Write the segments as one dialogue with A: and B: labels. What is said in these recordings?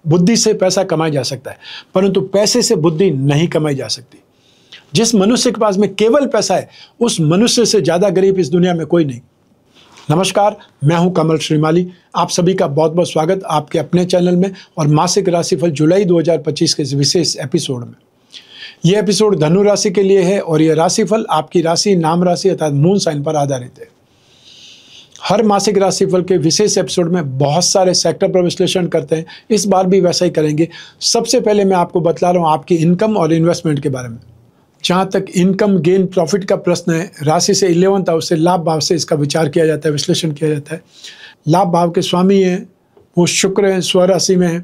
A: बुद्धि से पैसा कमाया जा सकता है, परंतु पैसे से बुद्धि नहीं कमाई जा सकती। जिस मनुष्य के पास में केवल पैसा है, उस मनुष्य से ज़्यादा गरीब इस दुनिया में कोई नहीं। नमस्कार, मैं हूं कमल श्रीमाली। आप सभी का बहुत बहुत स्वागत आपके अपने चैनल में और मासिक राशिफल जुलाई 2025 के इस विशेष एपिसोड में। यह एपिसोड धनु राशि के लिए है और यह राशिफल आपकी राशि, नाम राशि अर्थात मून साइन पर आधारित है। हर मासिक राशिफल के विशेष एपिसोड में बहुत सारे सेक्टर पर विश्लेषण करते हैं, इस बार भी वैसा ही करेंगे। सबसे पहले मैं आपको बतला रहा हूँ आपकी इनकम और इन्वेस्टमेंट के बारे में। जहाँ तक इनकम गेन प्रॉफिट का प्रश्न है, राशि से 11th हाउस से लाभ भाव से इसका विचार किया जाता है, विश्लेषण किया जाता है। लाभ भाव के स्वामी हैं वो शुक्र हैं, स्वराशि में हैं।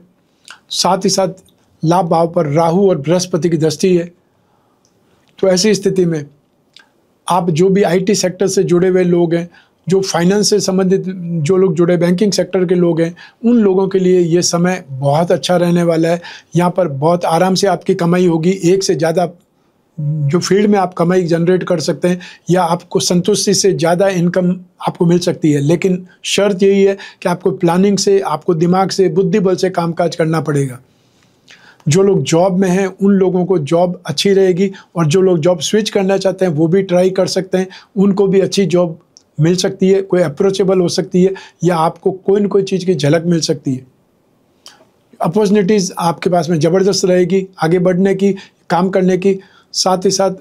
A: साथ ही साथ लाभ भाव पर राहु और बृहस्पति की दृष्टि है। तो ऐसी स्थिति में आप जो भी आईटी सेक्टर से जुड़े हुए लोग हैं, जो फाइनेंस से संबंधित जो लोग जुड़े, बैंकिंग सेक्टर के लोग हैं, उन लोगों के लिए ये समय बहुत अच्छा रहने वाला है। यहाँ पर बहुत आराम से आपकी कमाई होगी। एक से ज़्यादा जो फील्ड में आप कमाई जनरेट कर सकते हैं या आपको संतुष्टि से ज़्यादा इनकम आपको मिल सकती है, लेकिन शर्त यही है कि आपको प्लानिंग से, आपको दिमाग से, बुद्धि बल से कामकाज करना पड़ेगा। जो लोग जॉब में हैं उन लोगों को जॉब अच्छी रहेगी, और जो लोग जॉब स्विच करना चाहते हैं वो भी ट्राई कर सकते हैं, उनको भी अच्छी जॉब मिल सकती है, कोई अप्रोचेबल हो सकती है, या आपको कोई न कोई चीज़ की झलक मिल सकती है। अपॉर्चुनिटीज़ आपके पास में ज़बरदस्त रहेगी आगे बढ़ने की, काम करने की। साथ ही साथ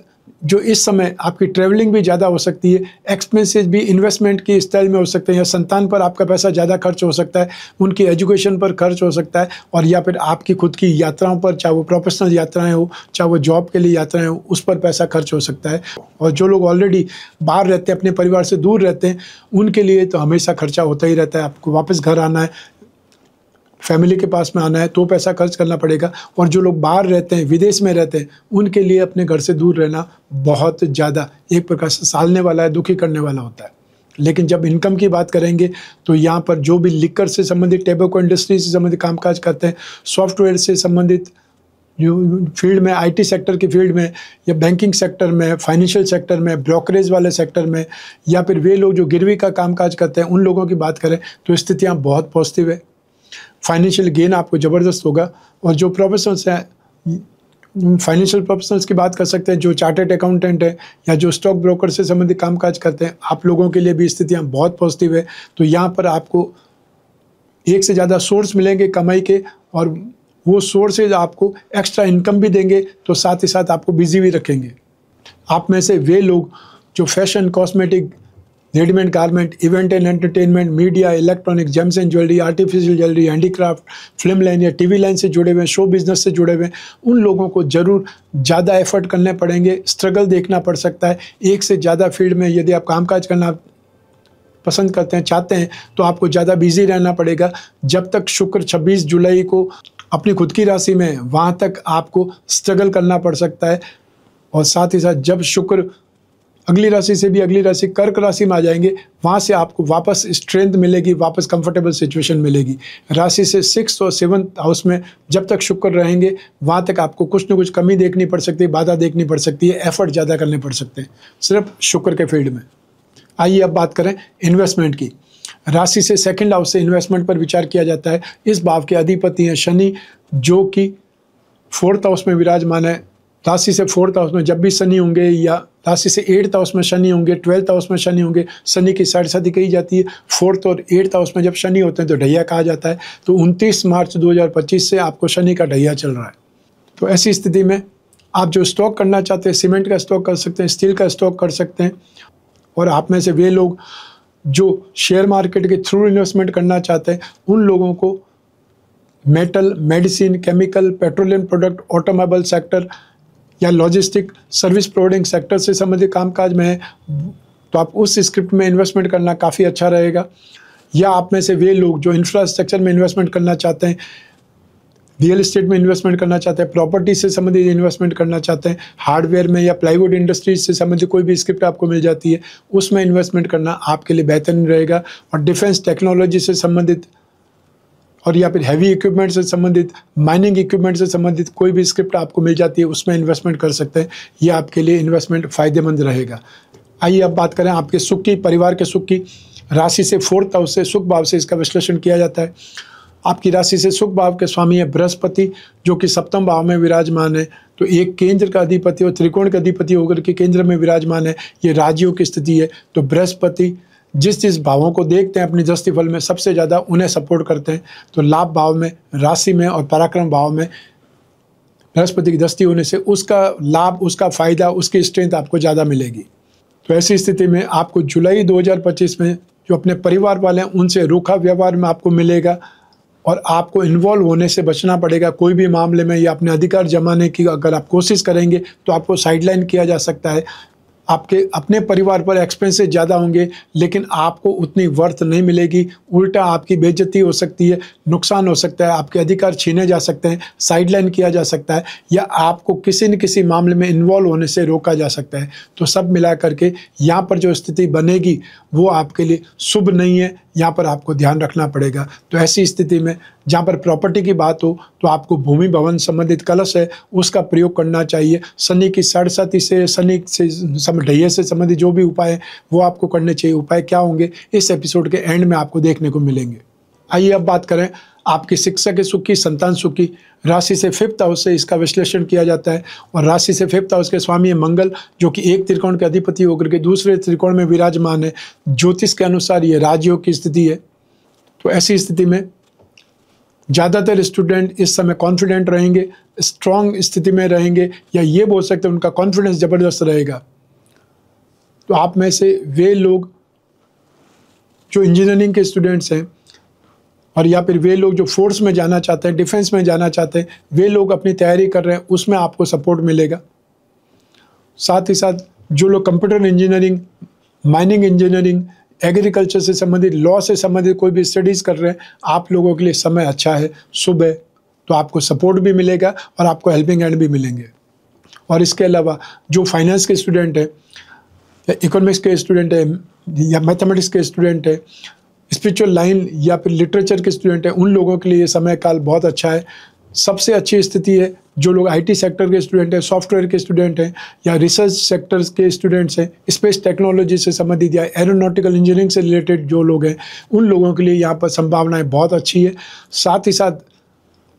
A: जो इस समय आपकी ट्रैवलिंग भी ज़्यादा हो सकती है, एक्सपेंसेस भी इन्वेस्टमेंट की स्टाइल में हो सकते हैं, या संतान पर आपका पैसा ज़्यादा खर्च हो सकता है, उनकी एजुकेशन पर खर्च हो सकता है, और या फिर आपकी खुद की यात्राओं पर, चाहे वो प्रोफेशनल यात्राएं हो, चाहे वो जॉब के लिए यात्राएं हो, उस पर पैसा खर्च हो सकता है। और जो लोग ऑलरेडी बाहर रहते हैं, अपने परिवार से दूर रहते हैं, उनके लिए तो हमेशा खर्चा होता ही रहता है। आपको वापस घर आना है, फैमिली के पास में आना है, तो पैसा खर्च करना पड़ेगा। और जो लोग बाहर रहते हैं, विदेश में रहते हैं, उनके लिए अपने घर से दूर रहना बहुत ज़्यादा एक प्रकार से सालने वाला है, दुखी करने वाला होता है। लेकिन जब इनकम की बात करेंगे तो यहाँ पर जो भी लिकर से संबंधित, टैबेको इंडस्ट्री से संबंधित कामकाज करते हैं, सॉफ्टवेयर से संबंधित जो फील्ड में, आईटी सेक्टर की फील्ड में, या बैंकिंग सेक्टर में, फाइनेंशियल सेक्टर में, ब्रोकरेज वाले सेक्टर में, या फिर वे लोग जो गिरवी का कामकाज करते हैं, उन लोगों की बात करें तो स्थितियाँ बहुत पॉजिटिव है। फाइनेंशियल गेन आपको ज़बरदस्त होगा। और जो प्रोफेशनल्स हैं, फाइनेंशियल प्रोफेशनल्स की बात कर सकते हैं, जो चार्टर्ड अकाउंटेंट है या जो स्टॉक ब्रोकर से संबंधित कामकाज करते हैं, आप लोगों के लिए भी स्थितियां बहुत पॉजिटिव है। तो यहाँ पर आपको एक से ज़्यादा सोर्स मिलेंगे कमाई के, और वो सोर्सेज आपको एक्स्ट्रा इनकम भी देंगे, तो साथ ही साथ आपको बिजी भी रखेंगे। आप में से वे लोग जो fashion, cosmetic, readymade garment, event and entertainment, media, electronics, James and jewellery, artificial jewellery, handicraft, film line या टीवी लाइन से जुड़े हुए, शो बिजनेस से जुड़े हुए, उन लोगों को ज़रूर ज़्यादा एफर्ट करने पड़ेंगे, स्ट्रगल देखना पड़ सकता है। एक से ज़्यादा फील्ड में यदि आप कामकाज करना पसंद करते हैं, चाहते हैं, तो आपको ज़्यादा बिजी रहना पड़ेगा। जब तक शुक्र 26 जुलाई को अपनी खुद की राशि में, वहाँ तक आपको स्ट्रगल करना पड़ सकता है। और साथ ही साथ जब शुक्र अगली राशि से भी अगली राशि कर्क राशि में आ जाएंगे, वहाँ से आपको वापस स्ट्रेंथ मिलेगी, वापस कंफर्टेबल सिचुएशन मिलेगी। राशि से 6th और 7th हाउस में जब तक शुक्र रहेंगे, वहाँ तक आपको कुछ न कुछ कमी देखनी पड़ सकती है, बाधा देखनी पड़ सकती है, एफर्ट ज़्यादा करने पड़ सकते हैं सिर्फ शुक्र के फील्ड में। आइए अब बात करें इन्वेस्टमेंट की। राशि से 2nd हाउस से इन्वेस्टमेंट पर विचार किया जाता है। इस भाव के अधिपति हैं शनि, जो कि 4th हाउस में विराजमान है। राशि से 4th हाउस में जब भी शनि होंगे, या राशि से 8th हाउस में शनि होंगे, 12th हाउस में शनि होंगे, शनि की साढ़े कही जाती है। 4th और 8th हाउस में जब शनि होते हैं तो ढैया कहा जाता है। तो 29 मार्च 2025 से आपको शनि का ढैया चल रहा है। तो ऐसी स्थिति में आप जो स्टॉक करना चाहते हैं, सीमेंट का स्टॉक कर सकते हैं, स्टील का स्टॉक कर सकते हैं। और आप में से वे लोग जो शेयर मार्केट के थ्रू इन्वेस्टमेंट करना चाहते हैं, उन लोगों को metal, medicine, chemical, petroleum product, automobile sector या लॉजिस्टिक सर्विस प्रोवाइडिंग सेक्टर से संबंधित कामकाज में है, तो आप उस स्क्रिप्ट में इन्वेस्टमेंट करना काफ़ी अच्छा रहेगा। या आप में से वे लोग जो इंफ्रास्ट्रक्चर में इन्वेस्टमेंट करना चाहते हैं, रियल एस्टेट में इन्वेस्टमेंट करना चाहते हैं, प्रॉपर्टी से संबंधित इन्वेस्टमेंट करना चाहते हैं, हार्डवेयर में या प्लाईवुड इंडस्ट्रीज से संबंधित कोई भी स्क्रिप्ट आपको मिल जाती है, उसमें इन्वेस्टमेंट करना आपके लिए बेहतरीन रहेगा। और डिफेंस टेक्नोलॉजी से संबंधित, और या फिर हैवी इक्विपमेंट से संबंधित, माइनिंग इक्विपमेंट से संबंधित कोई भी स्क्रिप्ट आपको मिल जाती है, उसमें इन्वेस्टमेंट कर सकते हैं। यह आपके लिए इन्वेस्टमेंट फ़ायदेमंद रहेगा। आइए अब बात करें आपके सुख की, परिवार के सुख की। राशि से 4th हाउस से, सुख भाव से इसका विश्लेषण किया जाता है। आपकी राशि से सुख भाव के स्वामी है बृहस्पति, जो कि सप्तम भाव में विराजमान है। तो एक केंद्र का अधिपति और त्रिकोण का अधिपति होकर के केंद्र में विराजमान है। ये राजयोग की स्थिति है। तो बृहस्पति जिस जिस भावों को देखते हैं अपनी दृष्टि फल में, सबसे ज़्यादा उन्हें सपोर्ट करते हैं। तो लाभ भाव में, राशि में और पराक्रम भाव में बृहस्पति की दृष्टि होने से उसका लाभ, उसका फायदा, उसकी स्ट्रेंथ आपको ज़्यादा मिलेगी। तो ऐसी स्थिति में आपको जुलाई 2025 में जो अपने परिवार वाले हैं उनसे रूखा व्यवहार में आपको मिलेगा और आपको इन्वॉल्व होने से बचना पड़ेगा। कोई भी मामले में या अपने अधिकार जमाने की अगर आप कोशिश करेंगे तो आपको साइडलाइन किया जा सकता है। आपके अपने परिवार पर एक्सपेंसेस ज़्यादा होंगे, लेकिन आपको उतनी वर्थ नहीं मिलेगी। उल्टा आपकी बेइज्जती हो सकती है, नुकसान हो सकता है, आपके अधिकार छीने जा सकते हैं, साइडलाइन किया जा सकता है, या आपको किसी न किसी मामले में इन्वॉल्व होने से रोका जा सकता है। तो सब मिला करके यहाँ पर जो स्थिति बनेगी वो आपके लिए शुभ नहीं है। यहाँ पर आपको ध्यान रखना पड़ेगा। तो ऐसी स्थिति में जहाँ पर प्रॉपर्टी की बात हो तो आपको भूमि भवन संबंधित कलश है उसका प्रयोग करना चाहिए। शनि की सरस्वती से, शनि से ढैया से संबंधित जो भी उपाय है वो आपको करने चाहिए। उपाय क्या होंगे इस एपिसोड के एंड में आपको देखने को मिलेंगे। आइए अब बात करें आपकी शिक्षा के सुख की, संतान सुख की। राशि से 5th हाउस से इसका विश्लेषण किया जाता है और राशि से 5th हाउस के स्वामी है मंगल, जो कि एक त्रिकोण के अधिपति होकर के दूसरे त्रिकोण में विराजमान है। ज्योतिष के अनुसार ये राजयोग की स्थिति है। तो ऐसी स्थिति में ज़्यादातर स्टूडेंट इस समय कॉन्फिडेंट रहेंगे, स्ट्रॉन्ग स्थिति में रहेंगे, या ये बोल सकते हैं उनका कॉन्फिडेंस ज़बरदस्त रहेगा। तो आप में से वे लोग जो इंजीनियरिंग के स्टूडेंट्स हैं और या फिर वे लोग जो फोर्स में जाना चाहते हैं, डिफेंस में जाना चाहते हैं, वे लोग अपनी तैयारी कर रहे हैं, उसमें आपको सपोर्ट मिलेगा। साथ ही साथ जो लोग computer engineering, mining engineering, agriculture से संबंधित, लॉ से संबंधित कोई भी स्टडीज़ कर रहे हैं, आप लोगों के लिए समय अच्छा है, शुभ है। तो आपको सपोर्ट भी मिलेगा और आपको हेल्पिंग हैंड भी मिलेंगे। और इसके अलावा जो फाइनेंस के स्टूडेंट हैं, या इकोनॉमिक्स के स्टूडेंट हैं, या मैथमेटिक्स के स्टूडेंट हैं, स्पिरिचुअल लाइन या फिर लिटरेचर के स्टूडेंट हैं, उन लोगों के लिए ये समय काल बहुत अच्छा है। सबसे अच्छी स्थिति है जो लोग आईटी सेक्टर के स्टूडेंट हैं, सॉफ्टवेयर के स्टूडेंट हैं, या रिसर्च सेक्टर्स के स्टूडेंट्स हैं, स्पेस टेक्नोलॉजी से संबंधित या एरोनॉटिकल इंजीनियरिंग से रिलेटेड जो लोग हैं, उन लोगों के लिए यहाँ पर संभावनाएं बहुत अच्छी है। साथ ही साथ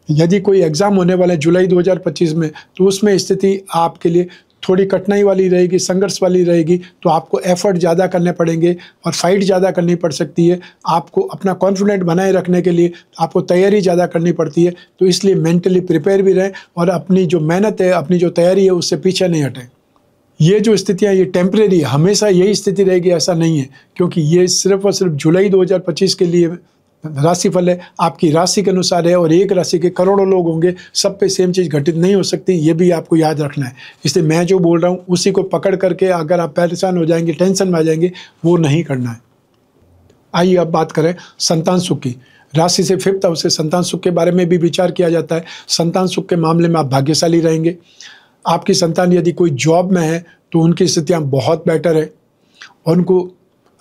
A: यदि कोई एग्ज़ाम होने वाला है जुलाई 2025 में, तो उसमें स्थिति आपके लिए थोड़ी कठिनाई वाली रहेगी, संघर्ष वाली रहेगी। तो आपको एफर्ट ज़्यादा करने पड़ेंगे और फाइट ज़्यादा करनी पड़ सकती है। आपको अपना कॉन्फिडेंट बनाए रखने के लिए आपको तैयारी ज़्यादा करनी पड़ती है। तो इसलिए मेंटली प्रिपेयर भी रहें और अपनी जो मेहनत है, अपनी जो तैयारी है, उससे पीछे नहीं हटें। ये जो स्थितियाँ ये टेम्परेरी है, हमेशा यही स्थिति रहेगी ऐसा नहीं है, क्योंकि ये सिर्फ और सिर्फ जुलाई 2025 के लिए राशिफल है, आपकी राशि के अनुसार है। और एक राशि के करोड़ों लोग होंगे, सब पे सेम चीज़ घटित नहीं हो सकती, ये भी आपको याद रखना है। इसलिए मैं जो बोल रहा हूँ उसी को पकड़ करके अगर आप परेशान हो जाएंगे, टेंशन में आ जाएंगे, वो नहीं करना है। आइए अब बात करें संतान सुख की। राशि से 5th हाउस से संतान सुख के बारे में भी विचार किया जाता है। संतान सुख के मामले में आप भाग्यशाली रहेंगे। आपकी संतान यदि कोई जॉब में है तो उनकी स्थितियाँ बहुत बेटर है और उनको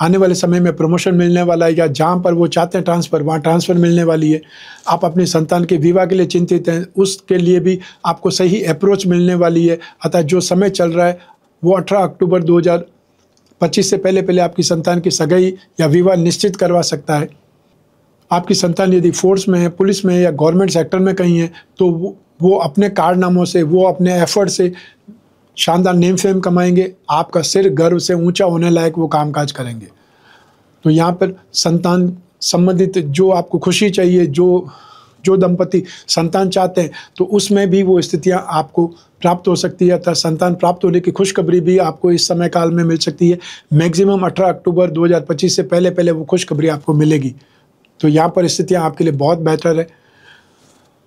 A: आने वाले समय में प्रमोशन मिलने वाला है, या जहाँ पर वो चाहते हैं ट्रांसफ़र, वहाँ ट्रांसफ़र मिलने वाली है। आप अपनी संतान के विवाह के लिए चिंतित हैं, उसके लिए भी आपको सही अप्रोच मिलने वाली है। अतः जो समय चल रहा है वो 18 अक्टूबर 2025 से पहले पहले आपकी संतान की सगाई या विवाह निश्चित करवा सकता है। आपकी संतान यदि फोर्स में है, पुलिस में है, या गवर्नमेंट सेक्टर में कहीं है, तो वो अपने कारनामों से, वो अपने एफर्ट से शानदार नेम फेम कमाएंगे। आपका सिर गर्व से ऊंचा होने लायक वो कामकाज करेंगे। तो यहाँ पर संतान संबंधित जो आपको खुशी चाहिए, जो दंपति संतान चाहते हैं, तो उसमें भी वो स्थितियाँ आपको प्राप्त हो सकती है। अतः संतान प्राप्त होने की खुशखबरी भी आपको इस समय काल में मिल सकती है। मैक्सिमम 18 अक्टूबर 2025 से पहले पहले वो खुशखबरी आपको मिलेगी। तो यहाँ पर स्थितियाँ आपके लिए बहुत बेहतर है।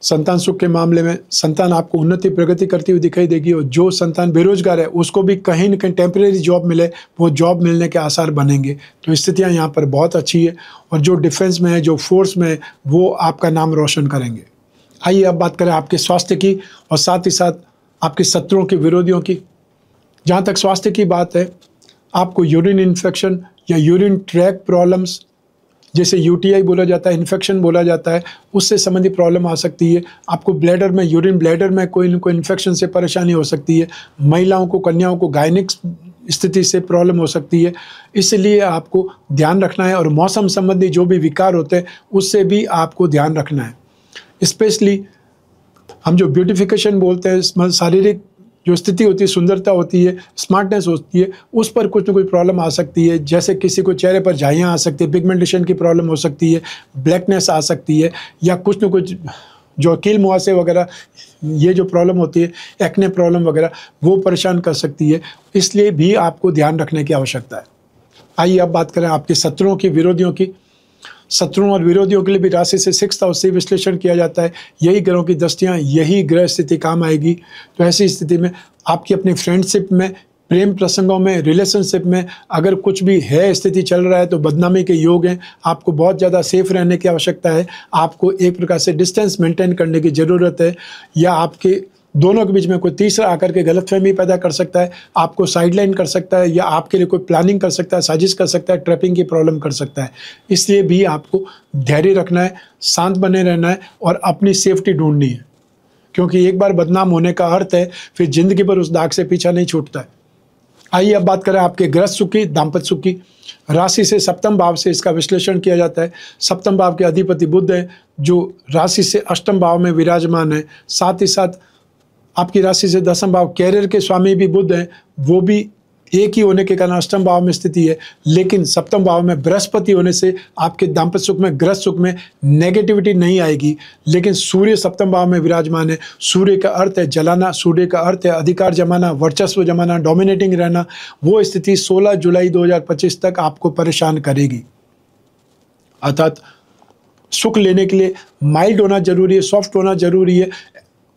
A: संतान सुख के मामले में संतान आपको उन्नति प्रगति करती हुई दिखाई देगी, और जो संतान बेरोजगार है उसको भी कहीं न कहीं टेम्परेरी जॉब मिले, वो जॉब मिलने के आसार बनेंगे। तो स्थितियाँ यहाँ पर बहुत अच्छी है। और जो डिफेंस में है, जो फोर्स में है, वो आपका नाम रोशन करेंगे। आइए अब बात करें आपके स्वास्थ्य की और साथ ही साथ आपके शत्रुओं की, विरोधियों की। जहाँ तक स्वास्थ्य की बात है, आपको यूरिन इन्फेक्शन या यूरिन ट्रैक प्रॉब्लम्स, जैसे यूटीआई बोला जाता है, इन्फेक्शन बोला जाता है, उससे संबंधित प्रॉब्लम आ सकती है। आपको ब्लैडर में, यूरिन ब्लैडर में कोई न कोई इन्फेक्शन से परेशानी हो सकती है। महिलाओं को, कन्याओं को गायनिक स्थिति से प्रॉब्लम हो सकती है, इसलिए आपको ध्यान रखना है। और मौसम संबंधी जो भी विकार होते हैं उससे भी आपको ध्यान रखना है। स्पेशली हम जो ब्यूटिफिकेशन बोलते हैं, शारीरिक जो स्थिति होती है, सुंदरता होती है, स्मार्टनेस होती है, उस पर कुछ ना कुछ प्रॉब्लम आ सकती है। जैसे किसी को चेहरे पर झाइयाँ आ सकती है, पिगमेंटेशन की प्रॉब्लम हो सकती है, ब्लैकनेस आ सकती है, या कुछ ना कुछ जो कील मुहासे वगैरह ये जो प्रॉब्लम होती है, एक्ने प्रॉब्लम वगैरह, वो परेशान कर सकती है। इसलिए भी आपको ध्यान रखने की आवश्यकता है। आइए अब बात करें आपके शत्रुओं की, विरोधियों की। शत्रुओं और विरोधियों के लिए भी राशि से 6th हाउस से विश्लेषण किया जाता है। यही ग्रहों की दृष्टियाँ, यही ग्रह स्थिति काम आएगी। तो ऐसी स्थिति में आपकी अपनी फ्रेंडशिप में, प्रेम प्रसंगों में, रिलेशनशिप में अगर कुछ भी है, स्थिति चल रहा है, तो बदनामी के योग हैं। आपको बहुत ज़्यादा सेफ रहने की आवश्यकता है। आपको एक प्रकार से डिस्टेंस मेंटेन करने की ज़रूरत है, या आपके दोनों के बीच में कोई तीसरा आकर के गलतफहमी पैदा कर सकता है, आपको साइडलाइन कर सकता है, या आपके लिए कोई प्लानिंग कर सकता है, साजिश कर सकता है, ट्रैपिंग की प्रॉब्लम कर सकता है। इसलिए भी आपको धैर्य रखना है, शांत बने रहना है और अपनी सेफ्टी ढूंढनी है, क्योंकि एक बार बदनाम होने का अर्थ है फिर जिंदगी भर उस दाग से पीछा नहीं छूटता है। आइए अब बात करें आपके गृहस्थ सुख की, दाम्पत्य सुख की। राशि से 7th भाव से इसका विश्लेषण किया जाता है। 7th भाव के अधिपति बुध हैं, जो राशि से 8th भाव में विराजमान है। साथ ही साथ आपकी राशि से 10th भाव, कैरियर के स्वामी भी बुध हैं, वो भी एक ही होने के कारण 8th भाव में स्थिति है। लेकिन 7th भाव में बृहस्पति होने से आपके दाम्पत्य सुख में, गृहस्थ सुख में नेगेटिविटी नहीं आएगी। लेकिन सूर्य 7th भाव में विराजमान है। सूर्य का अर्थ है जलाना, सूर्य का अर्थ है अधिकार जमाना, वर्चस्व जमाना, डोमिनेटिंग रहना। वो स्थिति 16 जुलाई 2025 तक आपको परेशान करेगी। अर्थात सुख लेने के लिए माइल्ड होना जरूरी है, सॉफ्ट होना जरूरी है।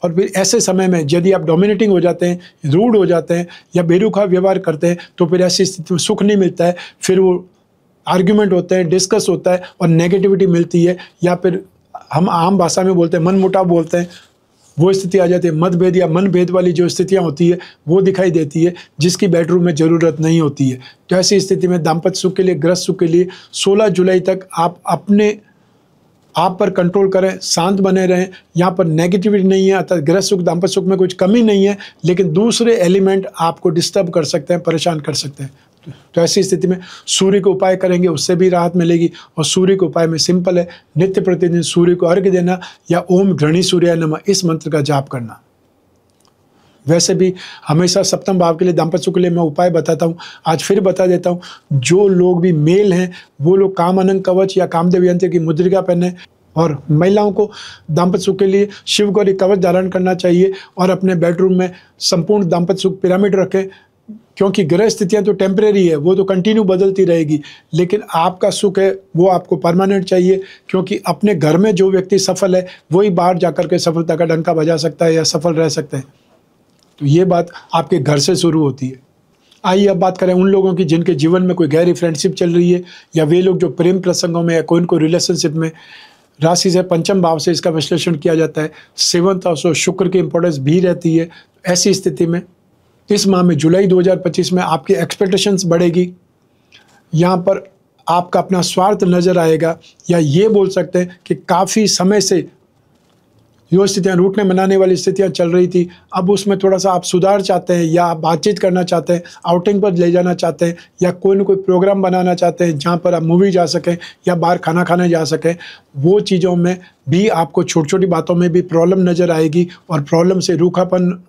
A: और फिर ऐसे समय में यदि आप डोमिनेटिंग हो जाते हैं, रूड हो जाते हैं, या बेरुखा व्यवहार करते हैं, तो फिर ऐसी स्थिति में सुख नहीं मिलता है। फिर वो आर्ग्यूमेंट होता है, डिस्कस होता है और नेगेटिविटी मिलती है, या फिर हम आम भाषा में बोलते हैं मनमुटाव बोलते हैं, वो स्थिति आ जाती है। मतभेद या मनभेद वाली जो स्थितियाँ होती है वो दिखाई देती है, जिसकी बेडरूम में ज़रूरत नहीं होती है। तो ऐसी स्थिति में दाम्पत्य सुख के लिए, गृहस्थ सुख के लिए 16 जुलाई तक आप अपने आप पर कंट्रोल करें, शांत बने रहें। यहाँ पर नेगेटिविटी नहीं है, अर्थात गृहस्थ सुख, दाम्पत्य सुख में कुछ कमी नहीं है, लेकिन दूसरे एलिमेंट आपको डिस्टर्ब कर सकते हैं, परेशान कर सकते हैं। तो ऐसी स्थिति में सूर्य को उपाय करेंगे, उससे भी राहत मिलेगी। और सूर्य के उपाय में सिंपल है, नित्य प्रतिदिन सूर्य को अर्घ्य देना, या ओम घृणी सूर्याय नमः इस मंत्र का जाप करना। वैसे भी हमेशा 7th भाव के लिए, दाम्पत्य सुख के लिए मैं उपाय बताता हूँ, आज फिर बता देता हूँ। जो लोग भी मेल हैं वो लोग कामानंद कवच या कामदेव यंत्र की मुद्रिका पहने, और महिलाओं को दाम्पत्य सुख के लिए शिव गौरी कवच धारण करना चाहिए, और अपने बेडरूम में संपूर्ण दाम्पत्य सुख पिरामिड रखें। क्योंकि ग्रह स्थितियाँ तो टेम्परेरी है, वो तो कंटिन्यू बदलती रहेगी, लेकिन आपका सुख है वो आपको परमानेंट चाहिए। क्योंकि अपने घर में जो व्यक्ति सफल है वही बाहर जाकर के सफलता का डंका बजा सकता है या सफल रह सकते हैं। तो ये बात आपके घर से शुरू होती है। आइए अब बात करें उन लोगों की जिनके जीवन में कोई गहरी फ्रेंडशिप चल रही है, या वे लोग जो प्रेम प्रसंगों में या कोई न कोई रिलेशनशिप में। राशि से 5th भाव से इसका विश्लेषण किया जाता है। 7th हाउस और शुक्र की इंपॉर्टेंस भी रहती है। ऐसी स्थिति में इस माह में, जुलाई 2025 में, आपकी एक्सपेक्टेशंस बढ़ेगी। यहाँ पर आपका अपना स्वार्थ नज़र आएगा, या ये बोल सकते हैं कि काफ़ी समय से जो स्थितियाँ रूठने मनाने वाली स्थितियाँ चल रही थी, अब उसमें थोड़ा सा आप सुधार चाहते हैं, या आप बातचीत करना चाहते हैं, आउटिंग पर ले जाना चाहते हैं, या कोई न कोई प्रोग्राम बनाना चाहते हैं जहाँ पर आप मूवी जा सकें या बाहर खाना खाने जा सकें। वो चीज़ों में भी आपको छोटी छोटी बातों में भी प्रॉब्लम नज़र आएगी, और प्रॉब्लम से रूखापन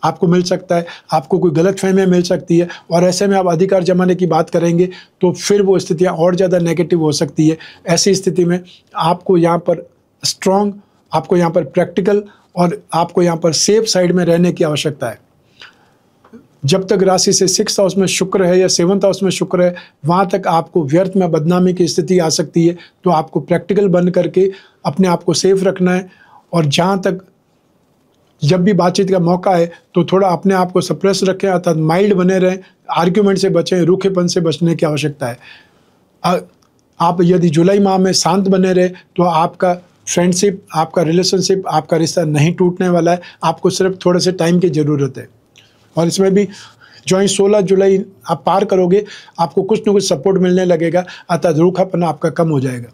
A: आपको मिल सकता है, आपको कोई गलतफहमियाँ मिल सकती है। और ऐसे में आप अधिकार जमाने की बात करेंगे तो फिर वो स्थितियाँ और ज़्यादा नेगेटिव हो सकती है। ऐसी स्थिति में आपको यहाँ पर स्ट्रॉन्ग, आपको यहाँ पर प्रैक्टिकल, और आपको यहाँ पर सेफ साइड में रहने की आवश्यकता है। जब तक राशि से 6th हाउस में शुक्र है या 7th हाउस में शुक्र है, वहाँ तक आपको व्यर्थ में बदनामी की स्थिति आ सकती है। तो आपको प्रैक्टिकल बन करके अपने आप को सेफ रखना है। और जहाँ तक जब भी बातचीत का मौका है तो थोड़ा अपने आप को सप्रेस रखें, अर्थात माइल्ड बने रहें, आर्ग्यूमेंट से बचें, रूखेपन से बचने की आवश्यकता है। आप यदि जुलाई माह में शांत बने रहे तो आपका फ्रेंडशिप, आपका रिलेशनशिप, आपका रिश्ता नहीं टूटने वाला है। आपको सिर्फ थोड़े से टाइम की ज़रूरत है। और इसमें भी जो 16 जुलाई आप पार करोगे, आपको कुछ न कुछ सपोर्ट मिलने लगेगा, अर्थात रूखापन आपका कम हो जाएगा।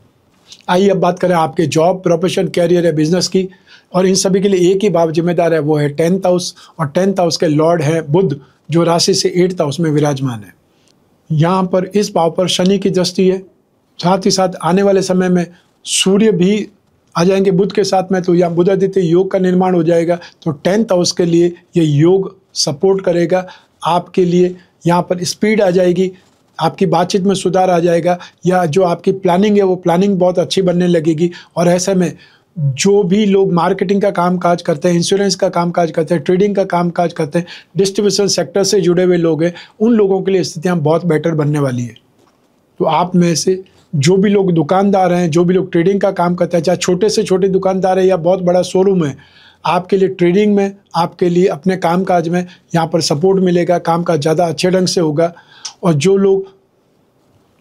A: आइए अब बात करें आपके जॉब, प्रोफेशन, कैरियर या बिजनेस की। और इन सभी के लिए एक ही भाव जिम्मेदार है, वो है 10th हाउस। और 10th हाउस के लॉर्ड है बुध, जो राशि से 8 था उसमें विराजमान है। यहाँ पर इस भाव पर शनि की दृष्टि है, साथ ही साथ आने वाले समय में सूर्य भी आ जाएंगे बुध के साथ में, तो यहाँ बुधादित्य योग का निर्माण हो जाएगा। तो 10th हाउस के लिए ये योग सपोर्ट करेगा आपके लिए। यहाँ पर स्पीड आ जाएगी, आपकी बातचीत में सुधार आ जाएगा, या जो आपकी प्लानिंग है वो प्लानिंग बहुत अच्छी बनने लगेगी। और ऐसे में जो भी लोग मार्केटिंग का काम काज करते हैं, इंश्योरेंस का काम काज करते हैं, ट्रेडिंग का काम काज करते हैं, डिस्ट्रीब्यूशन सेक्टर से जुड़े हुए लोग हैं, उन लोगों के लिए स्थितियाँ बहुत बेटर बनने वाली है। तो आप में से जो भी लोग दुकानदार हैं, जो भी लोग ट्रेडिंग का काम करते हैं, चाहे छोटे से छोटे दुकानदार है या बहुत बड़ा शोरूम है, आपके लिए ट्रेडिंग में, आपके लिए अपने कामकाज में यहाँ पर सपोर्ट मिलेगा, कामकाज ज़्यादा अच्छे ढंग से होगा। और जो लोग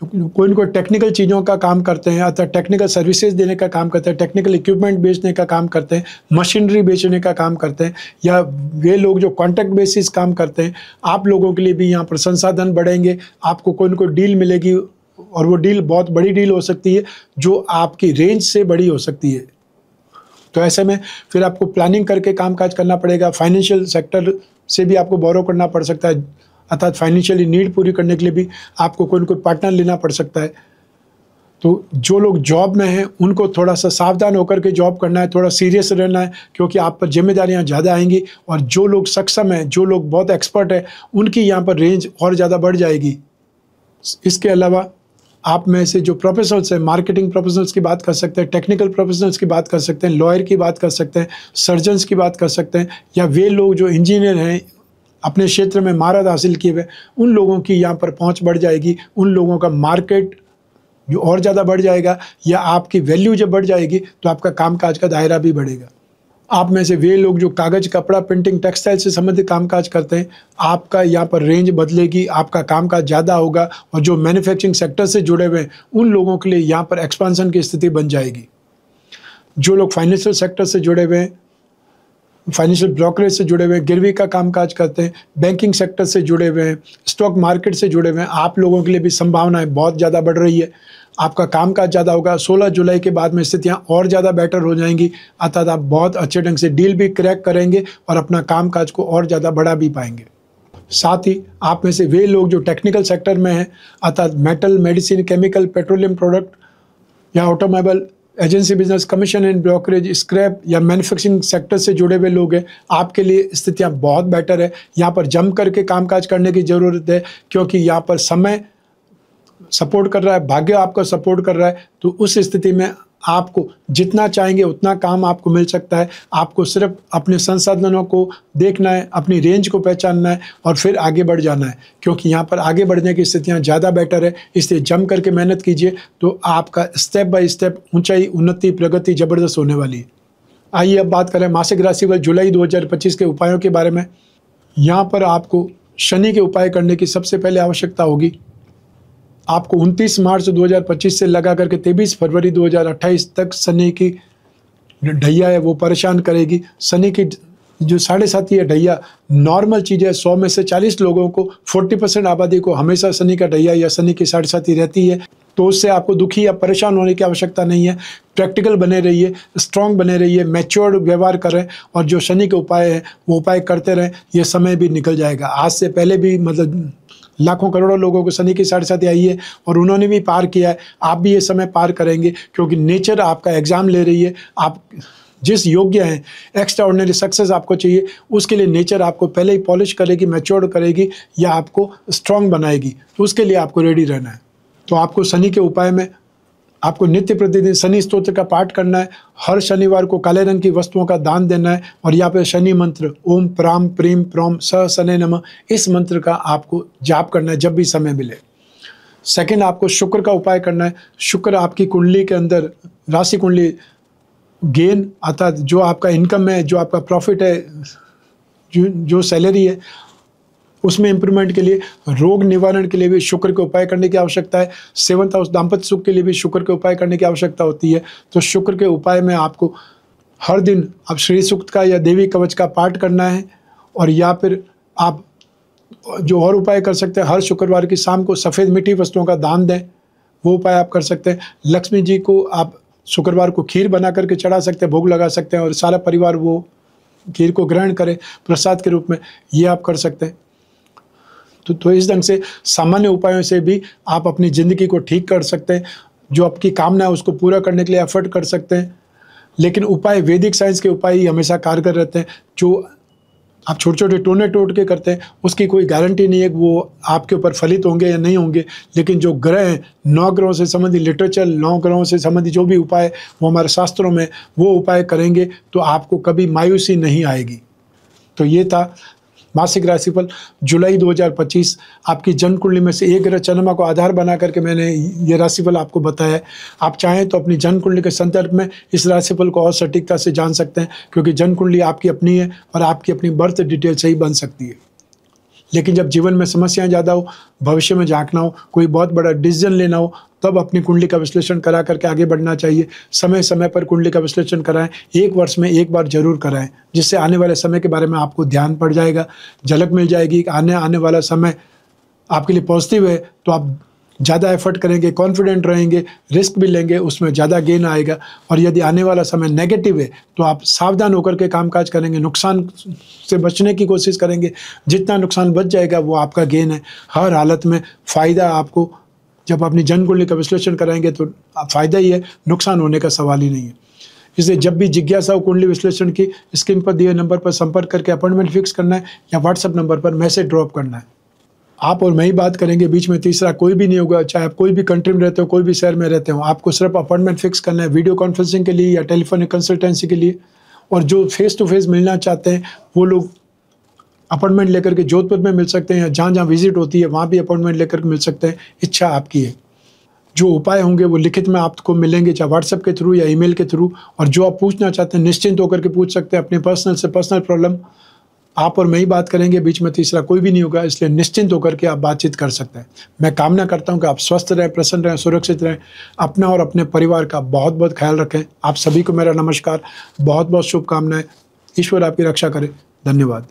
A: कोई न कोई टेक्निकल चीज़ों का काम करते हैं, अर्थात टेक्निकल सर्विसेज देने का काम करते हैं, टेक्निकल इक्विपमेंट बेचने का काम करते हैं, मशीनरी बेचने का काम करते हैं, या वे लोग जो कॉन्ट्रैक्ट बेसिस काम करते हैं, आप लोगों के लिए भी यहाँ पर संसाधन बढ़ेंगे। आपको कोई न कोई डील मिलेगी, और वो डील बहुत बड़ी डील हो सकती है, जो आपकी रेंज से बड़ी हो सकती है। तो ऐसे में फिर आपको प्लानिंग करके कामकाज करना पड़ेगा। फाइनेंशियल सेक्टर से भी आपको बोरो करना पड़ सकता है, अर्थात फाइनेंशियली नीड पूरी करने के लिए भी आपको कोई न कोई पार्टनर लेना पड़ सकता है। तो जो लोग जॉब में हैं उनको थोड़ा सा सावधान होकर के जॉब करना है, थोड़ा सीरियस रहना है, क्योंकि आप पर जिम्मेदारियां ज़्यादा आएंगी। और जो लोग सक्षम हैं, जो लोग बहुत एक्सपर्ट हैं, उनकी यहाँ पर रेंज और ज़्यादा बढ़ जाएगी। इसके अलावा आप में से जो प्रोफेशनल्स हैं, मार्केटिंग प्रोफेशनल्स की बात कर सकते हैं, टेक्निकल प्रोफेशनल्स की बात कर सकते हैं, लॉयर की बात कर सकते हैं, सर्जन्स की बात कर सकते हैं, या वे लोग जो इंजीनियर हैं, अपने क्षेत्र में महारत हासिल किए हुए, उन लोगों की यहाँ पर पहुँच बढ़ जाएगी। उन लोगों का मार्केट जो और ज़्यादा बढ़ जाएगा, या आपकी वैल्यू जब बढ़ जाएगी तो आपका कामकाज का दायरा भी बढ़ेगा। आप में से वे लोग जो कागज़, कपड़ा, प्रिंटिंग, टेक्सटाइल से संबंधित कामकाज करते हैं, आपका यहाँ पर रेंज बदलेगी, आपका कामकाज ज़्यादा होगा। और जो मैन्युफैक्चरिंग सेक्टर से जुड़े हुए हैं, उन लोगों के लिए यहाँ पर एक्सपांसन की स्थिति बन जाएगी। जो लोग फाइनेंशियल सेक्टर से जुड़े हुए हैं, फाइनेंशियल ब्रोकरेज से जुड़े हुए हैं, गिरवी का कामकाज करते हैं, बैंकिंग सेक्टर से जुड़े हुए हैं, स्टॉक मार्केट से जुड़े हुए हैं, आप लोगों के लिए भी संभावनाएं बहुत ज़्यादा बढ़ रही है। आपका कामकाज ज़्यादा होगा। 16 जुलाई के बाद में स्थितियाँ और ज़्यादा बेटर हो जाएंगी, अर्थात आप बहुत अच्छे ढंग से डील भी क्रैक करेंगे और अपना कामकाज को और ज़्यादा बढ़ा भी पाएंगे। साथ ही आप में से वे लोग जो टेक्निकल सेक्टर में हैं, अर्थात metal, medicine, chemical, petroleum product, या automobile, agency business, commission and brokerage, scrap या मैन्युफैक्चरिंग सेक्टर से जुड़े हुए लोग हैं, आपके लिए स्थितियां बहुत बेटर है। यहाँ पर जम करके कामकाज करने की ज़रूरत है, क्योंकि यहाँ पर समय सपोर्ट कर रहा है, भाग्य आपका सपोर्ट कर रहा है। तो उस स्थिति में आपको जितना चाहेंगे उतना काम आपको मिल सकता है। आपको सिर्फ अपने संसाधनों को देखना है, अपनी रेंज को पहचानना है और फिर आगे बढ़ जाना है, क्योंकि यहाँ पर आगे बढ़ने की स्थितियाँ ज़्यादा बेटर है। इसलिए जम करके मेहनत कीजिए, तो आपका स्टेप बाय स्टेप ऊंचाई, उन्नति, प्रगति ज़बरदस्त होने वाली है। आइए अब बात करें मासिक राशि व जुलाई 2025 के उपायों के बारे में। यहाँ पर आपको शनि के उपाय करने की सबसे पहले आवश्यकता होगी। आपको 29 मार्च 2025 से लगा करके 23 फरवरी 2028 तक शनि की ढैया है वो परेशान करेगी। शनि की जो 7.5 ढैया नॉर्मल चीज़ है। 100 में से 40 लोगों को, 40% आबादी को हमेशा शनि का ढैया या शनि की 7.5 रहती है। तो उससे आपको दुखी या परेशान होने की आवश्यकता नहीं है। प्रैक्टिकल बने रहिए, स्ट्रांग बने रहिए, मैच्योर्ड व्यवहार करें, और जो शनि के उपाय हैं वो उपाय करते रहें। ये समय भी निकल जाएगा। आज से पहले भी मतलब लाखों करोड़ों लोगों को शनि की 7.5 आई है और उन्होंने भी पार किया है। आप भी ये समय पार करेंगे, क्योंकि नेचर आपका एग्ज़ाम ले रही है। आप जिस योग्य हैं, एक्स्ट्रा ऑर्डिनरी सक्सेस आपको चाहिए, उसके लिए नेचर आपको पहले ही पॉलिश करेगी, मैच्योर करेगी, या आपको स्ट्रांग बनाएगी। तो उसके लिए आपको रेडी रहना है। तो आपको शनि के उपाय में आपको नित्य प्रतिदिन शनि स्तोत्र का पाठ करना है। हर शनिवार को काले रंग की वस्तुओं का दान देना है। और यहाँ पे शनि मंत्र ओम प्राम प्रीम प्रोम स शनै नमः, इस मंत्र का आपको जाप करना है जब भी समय मिले। सेकंड, आपको शुक्र का उपाय करना है। शुक्र आपकी कुंडली के अंदर, राशि कुंडली, गेन अर्थात जो आपका इनकम है, जो आपका प्रॉफिट है, जो सैलरी है, उसमें इंप्रूवमेंट के लिए, रोग निवारण के लिए भी शुक्र के उपाय करने की आवश्यकता है। 7th हाउस दाम्पत्य सुख के लिए भी शुक्र के उपाय करने की आवश्यकता होती है। तो शुक्र के उपाय में आपको हर दिन आप श्री सूक्त का या देवी कवच का पाठ करना है। और या फिर आप जो और उपाय कर सकते हैं, हर शुक्रवार की शाम को सफ़ेद मीठी वस्तुओं का दान दें, वो उपाय आप कर सकते हैं। लक्ष्मी जी को आप शुक्रवार को खीर बना करके चढ़ा सकते हैं, भोग लगा सकते हैं, और सारा परिवार वो खीर को ग्रहण करे प्रसाद के रूप में, ये आप कर सकते हैं। तो इस ढंग से सामान्य उपायों से भी आप अपनी ज़िंदगी को ठीक कर सकते हैं, जो आपकी कामना है उसको पूरा करने के लिए एफर्ट कर सकते हैं। लेकिन उपाय वैदिक साइंस के उपाय ही हमेशा कारगर रहते हैं। जो आप छोटे छोटे टोने टोट के करते हैं उसकी कोई गारंटी नहीं है कि वो आपके ऊपर फलित होंगे या नहीं होंगे। लेकिन जो ग्रह हैं, 9 ग्रहों से संबंधित लिटरेचर, 9 ग्रहों से संबंधित जो भी उपाय वो हमारे शास्त्रों में, वो उपाय करेंगे तो आपको कभी मायूसी नहीं आएगी। तो ये था मासिक राशिफल जुलाई 2025। आपकी जन्म कुंडली में से एक ग्रह चंद्रमा को आधार बना करके मैंने ये राशिफल आपको बताया है। आप चाहें तो अपनी जन्म कुंडली के संदर्भ में इस राशिफल को और सटीकता से जान सकते हैं, क्योंकि जन्म कुंडली आपकी अपनी है और आपकी अपनी बर्थ डिटेल से ही बन सकती है। लेकिन जब जीवन में समस्याएं ज़्यादा हो, भविष्य में झांकना हो, कोई बहुत बड़ा डिसीजन लेना हो, तब अपनी कुंडली का विश्लेषण करा करके आगे बढ़ना चाहिए। समय समय पर कुंडली का विश्लेषण कराएं, 1 वर्ष में 1 बार जरूर कराएं, जिससे आने वाले समय के बारे में आपको ध्यान पड़ जाएगा, झलक मिल जाएगी। आने वाला समय आपके लिए पॉजिटिव है तो आप ज़्यादा एफर्ट करेंगे, कॉन्फिडेंट रहेंगे, रिस्क भी लेंगे, उसमें ज़्यादा गेन आएगा। और यदि आने वाला समय नेगेटिव है तो आप सावधान होकर के कामकाज करेंगे, नुकसान से बचने की कोशिश करेंगे। जितना नुकसान बच जाएगा वो आपका गेन है। हर हालत में फ़ायदा आपको, जब अपनी जन्म कुंडली का विश्लेषण कराएंगे तो फ़ायदा ही है, नुकसान होने का सवाल ही नहीं है। इसलिए जब भी जिज्ञासा हो कुंडली विश्लेषण की, स्क्रीन पर दिए नंबर पर संपर्क करके अपॉइंटमेंट फिक्स करना है या व्हाट्सएप नंबर पर मैसेज ड्रॉप करना है। आप और मैं ही बात करेंगे, बीच में तीसरा कोई भी नहीं होगा। चाहे आप कोई भी कंट्री में रहते हो, कोई भी शहर में रहते हो, आपको सिर्फ अपॉइंटमेंट फिक्स करना है, वीडियो कॉन्फ्रेंसिंग के लिए या टेलीफोनिक कंसल्टेंसी के लिए। और जो फेस टू फेस मिलना चाहते हैं वो लोग अपॉइंटमेंट लेकर के जोधपुर में मिल सकते हैं, या जहाँ जहाँ विजिट होती है वहाँ भी अपॉइंटमेंट लेकर मिल सकते हैं। इच्छा आपकी है। जो उपाय होंगे वो लिखित में आपको मिलेंगे, चाहे व्हाट्सएप के थ्रू या ईमेल के थ्रू। और जो आप पूछना चाहते हैं निश्चिंत होकर के पूछ सकते हैं, अपने पर्सनल से पर्सनल प्रॉब्लम आप और मैं ही बात करेंगे, बीच में तीसरा कोई भी नहीं होगा। इसलिए निश्चिंत होकर के आप बातचीत कर सकते हैं। मैं कामना करता हूं कि आप स्वस्थ रहें, प्रसन्न रहें, सुरक्षित रहें। अपना और अपने परिवार का बहुत बहुत ख्याल रखें। आप सभी को मेरा नमस्कार, बहुत बहुत शुभकामनाएं। ईश्वर आपकी रक्षा करे। धन्यवाद।